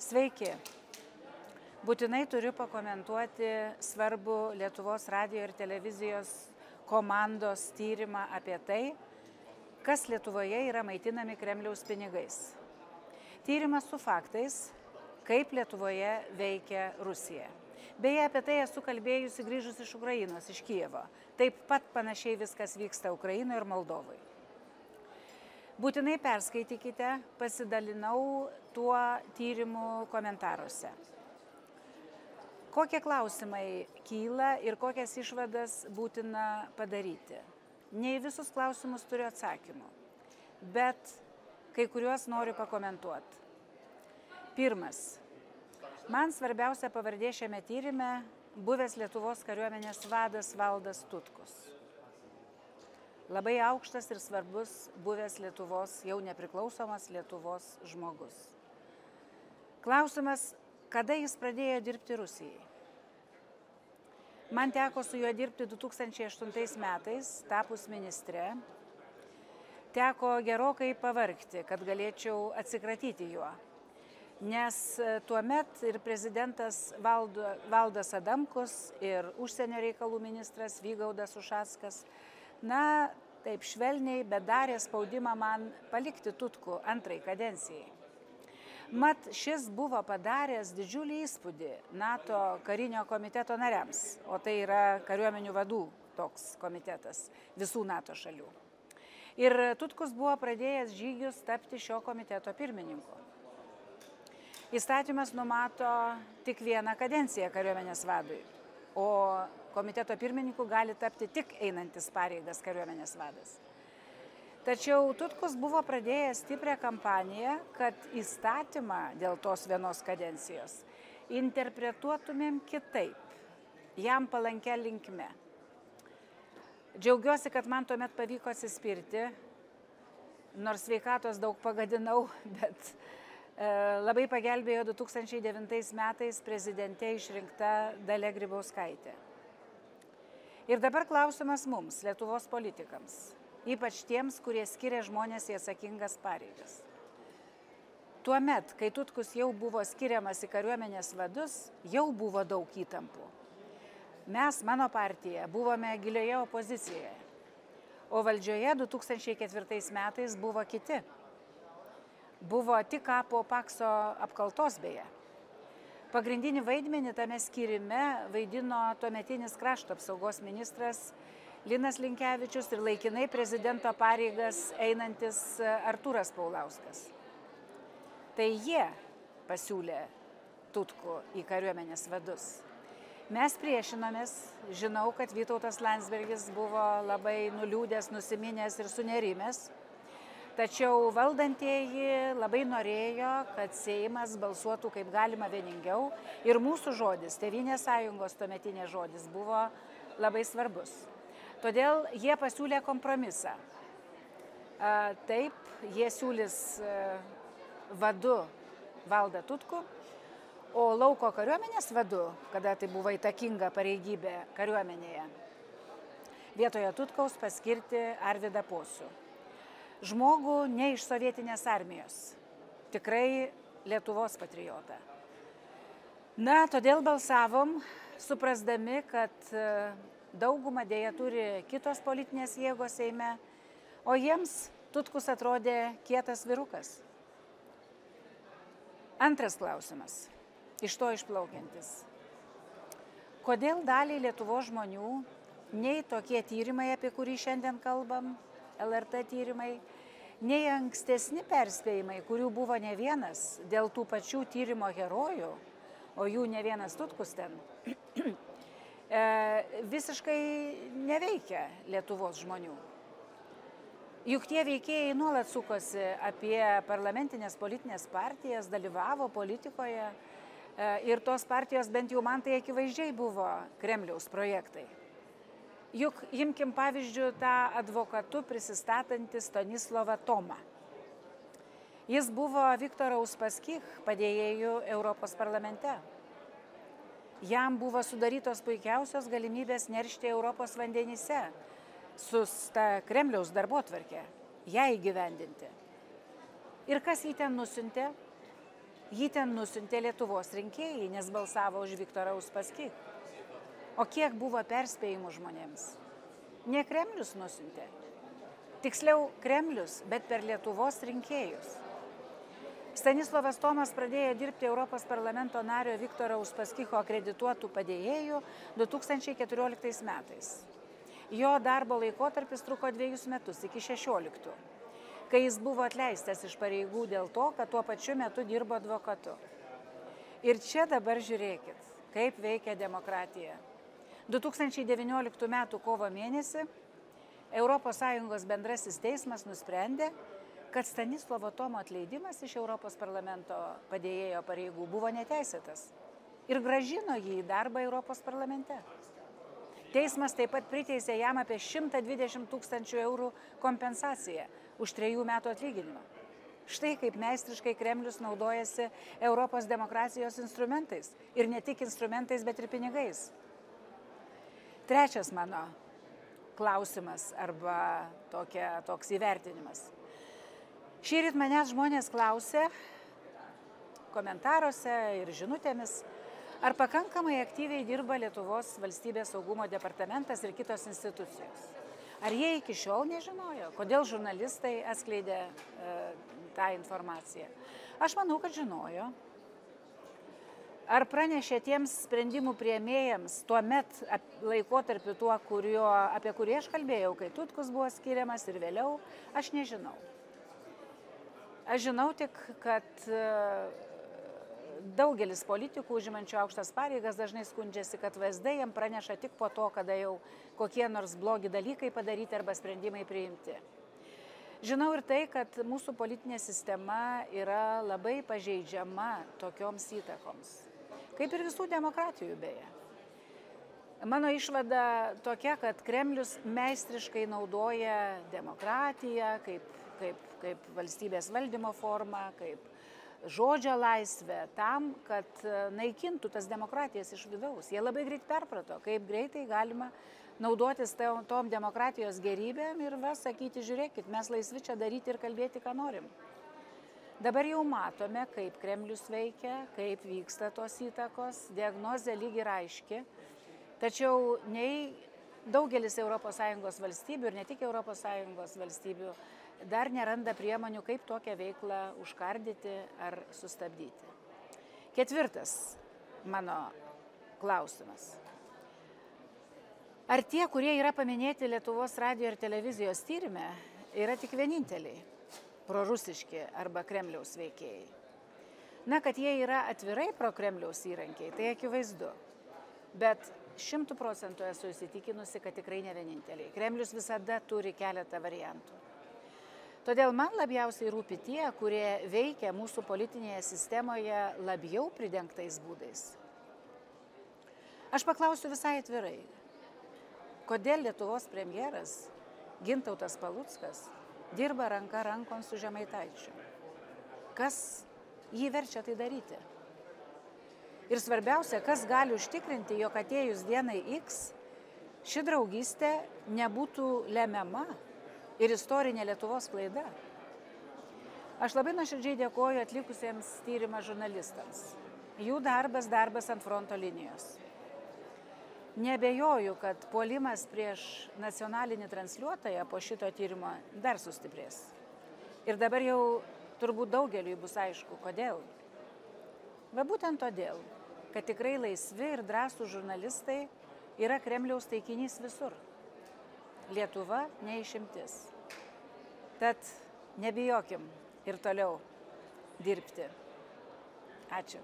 Sveiki. Būtinai turiu pakomentuoti svarbų Lietuvos radijo ir televizijos komandos tyrimą apie tai, kas Lietuvoje yra maitinami Kremliaus pinigais. Tyrimas su faktais, kaip Lietuvoje veikia Rusija. Beje, apie tai esu kalbėjusi grįžus iš Ukrainos, iš Kijevo. Taip pat panašiai viskas vyksta Ukrainoje ir Moldovai. Būtinai perskaitykite, pasidalinau tuo tyrimu komentaruose. Kokie klausimai kyla ir kokias išvadas būtina padaryti? Ne į visus klausimus turiu atsakymų, bet kai kuriuos noriu pakomentuoti. Pirmas. Man svarbiausia pavardė šiame tyrime buvęs Lietuvos kariuomenės vadas Valdas Tutkus. Labai aukštas ir svarbus buvęs Lietuvos, jau nepriklausomas Lietuvos žmogus. Klausimas, kada jis pradėjo dirbti Rusijai? Man teko su juo dirbti 2008 metais, tapus ministre. Teko gerokai pavargti, kad galėčiau atsikratyti juo. Nes tuomet ir prezidentas Valdas Adamkus ir užsienio reikalų ministras Vygaudas Ušackas, taip švelniai, bet darė spaudimą man palikti Tutkų antrai kadencijai. Mat šis buvo padaręs didžiulį įspūdį NATO karinio komiteto nariams, o tai yra kariuomenių vadų toks komitetas visų NATO šalių. Ir Tutkus buvo pradėjęs žygius tapti šio komiteto pirmininku. Įstatymas numato tik vieną kadenciją kariuomenės vadui, o komiteto pirmininku gali tapti tik einantis pareigas kariuomenės vadas. Tačiau Tutkus buvo pradėjęs stiprią kampaniją, kad įstatymą dėl tos vienos kadencijos interpretuotumėm kitaip, jam palankia linkme. Džiaugiuosi, kad man tuomet pavyko atsispirti, nors sveikatos daug pagadinau, bet labai pagelbėjo 2009 metais prezidente išrinkta Dalia Grybauskaitė. Ir dabar klausimas mums, Lietuvos politikams, ypač tiems, kurie skiria žmonės į atsakingas pareigas. Tuomet, kai Tutkus jau buvo skiriamas į kariuomenės vadus, jau buvo daug įtampų. Mes, mano partija, buvome gilioje opozicijoje, o valdžioje 2004 metais buvo kiti. Buvo tik po Pakso apkaltos beje. Pagrindinį vaidmenį tame skyrime vaidino tuometinis krašto apsaugos ministras Linas Linkevičius ir laikinai prezidento pareigas einantis Artūras Paulauskas. Tai jie pasiūlė Tutkų į kariuomenės vadus. Mes priešinomės, žinau, kad Vytautas Landsbergis buvo labai nuliūdęs, nusiminęs ir sunerimęs. Tačiau valdantieji labai norėjo, kad Seimas balsuotų kaip galima vieningiau ir mūsų žodis, Tėvynės sąjungos tuometinės žodis, buvo labai svarbus. Todėl jie pasiūlė kompromisą. Taip, jie siūlys vadu Valdą Tutkų, o lauko kariuomenės vadu, kada tai buvo įtakinga pareigybė kariuomenėje, vietoje Tutkaus paskirti Arvydą Pocių. Žmogų ne iš sovietinės armijos, tikrai Lietuvos patriotą. Todėl balsavom, suprasdami, kad daugumą dėja turi kitos politinės jėgos Seime, o jiems Tutkus atrodė kietas vyrukas. Antras klausimas, iš to išplaukiantis. Kodėl daliai Lietuvos žmonių nei tokie tyrimai, apie kurį šiandien kalbam, LRT tyrimai, nei ankstesni perspėjimai, kurių buvo ne vienas dėl tų pačių tyrimo herojų, o jų ne vienas Tutkus ten, visiškai neveikia Lietuvos žmonių. Juk tie veikėjai nuolat sukosi apie parlamentinės politinės partijas, dalyvavo politikoje ir tos partijos, bent jau man tai akivaizdžiai buvo Kremliaus projektai. Juk imkim pavyzdžių tą advokatu prisistatantį Stanislovą Tomą. Jis buvo Viktoro Uspaskich padėjėjų Europos parlamente. Jam buvo sudarytos puikiausios galimybės neršti Europos vandenyse su ta Kremliaus darbotvarke, ją įgyvendinti. Ir kas jį ten nusiuntė? Jį ten nusiuntė Lietuvos rinkėjai, nes balsavo už Viktorą Uspaskich. O kiek buvo perspėjimų žmonėms? Ne Kremlius nusiuntė. Tiksliau Kremlius, bet per Lietuvos rinkėjus. Stanislovas Tomas pradėjo dirbti Europos parlamento nario Viktoro Uspaskicho akredituotų padėjėjų 2014 metais. Jo darbo laikotarpis truko 2 metus, iki 16, kai jis buvo atleistas iš pareigų dėl to, kad tuo pačiu metu dirbo advokatu. Ir čia dabar žiūrėkit, kaip veikia demokratija. 2019 m. kovo mėnesį ES bendrasis teismas nusprendė, kad Stanislovo Tomo atleidimas iš Europos parlamento padėjėjo pareigų buvo neteisėtas ir grąžino jį į darbą Europos parlamente. Teismas taip pat priteisė jam apie 120 000 eurų kompensaciją už 3 metų atlyginimą. Štai kaip meistriškai Kremlius naudojasi Europos demokratijos instrumentais. Ir ne tik instrumentais, bet ir pinigais. Trečias mano klausimas arba toks įvertinimas. Šįryt manęs žmonės klausė komentaruose ir žinutėmis, ar pakankamai aktyviai dirba Lietuvos valstybės saugumo departamentas ir kitos institucijos. Ar jie iki šiol nežinojo, kodėl žurnalistai atskleidė tą informaciją? Aš manau, kad žinojo. Ar pranešė tiems sprendimų priėmėjams tuomet laikotarpiu tuo, apie kurį aš kalbėjau, kai Tutkus buvo skiriamas ir vėliau, aš nežinau. Aš žinau tik, kad daugelis politikų užimančių aukštas pareigas dažnai skundžiasi, kad VSD jam praneša tik po to, kada jau kokie nors blogi dalykai padaryti arba sprendimai priimti. Žinau ir tai, kad mūsų politinė sistema yra labai pažeidžiama tokioms įtakoms. Kaip ir visų demokratijų beje. Mano išvada tokia, kad Kremlius meistriškai naudoja demokratiją kaip valstybės valdymo formą, kaip žodžio laisvę tam, kad naikintų tas demokratijas iš vidaus. Jie labai greit perprato, kaip greitai galima naudotis tom demokratijos gerybėm ir sakyti, žiūrėkit, mes laisvi čia daryti ir kalbėti, ką norim. Dabar jau matome, kaip Kremlius veikia, kaip vyksta tos įtakos, diagnozė lyg ir aiški, tačiau nei daugelis ES valstybių ir ne tik ES valstybių dar neranda priemonių, kaip tokią veiklą užkardyti ar sustabdyti. Ketvirtas mano klausimas. Ar tie, kurie yra paminėti Lietuvos radijo ir televizijos tyrime, yra tik vieninteliai prorusiški arba Kremliaus veikėjai? Na, kad jie yra atvirai pro-Kremliaus įrankiai, tai akivaizdu. Bet 100% esu įsitikinusi, kad tikrai ne vieninteliai. Kremlius visada turi keletą variantų. Todėl man labiausiai rūpi tie, kurie veikia mūsų politinėje sistemoje labiau pridengtais būdais. Aš paklausiu visai atvirai, kodėl Lietuvos premjeras Gintautas Paluckas dirba ranka rankon su Žemaitaičiu? Kas jį verčia tai daryti? Ir svarbiausia, kas gali užtikrinti, jog atėjus dienai X ši draugystė nebūtų lemiama ir istorinė Lietuvos klaida. Aš labai nuoširdžiai dėkoju atlikusiems tyrimą žurnalistams. Jų darbas ant fronto linijos. Neabejoju, kad puolimas prieš nacionalinį transliuotoją po šito tyrimo dar sustiprės. Ir dabar jau turbūt daugeliui bus aišku, kodėl. Va būtent todėl, kad tikrai laisvi ir drąsūs žurnalistai yra Kremliaus taikinys visur. Lietuva ne išimtis. Tad nebijokim ir toliau dirbti. Ačiū.